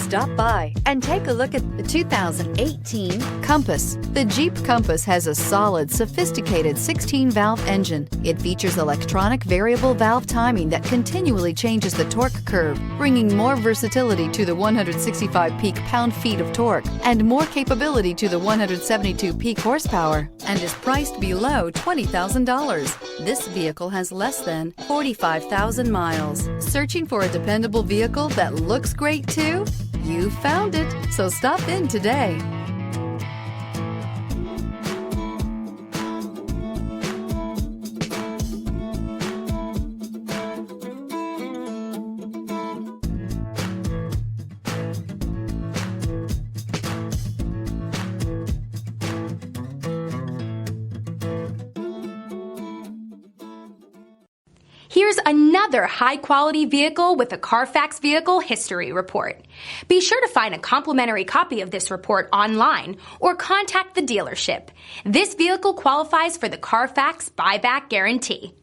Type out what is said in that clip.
Stop by and take a look at the 2018 Compass. The Jeep Compass has a solid, sophisticated 16-valve engine. It features electronic variable valve timing that continually changes the torque curve, bringing more versatility to the 165 peak pound-feet of torque and more capability to the 172 peak horsepower, and is priced below $20,000. This vehicle has less than 45,000 miles. Searching for a dependable vehicle that looks great too? You found it, so stop in today. Here's another high-quality vehicle with a Carfax Vehicle History Report. Be sure to find a complimentary copy of this report online or contact the dealership. This vehicle qualifies for the Carfax Buyback Guarantee.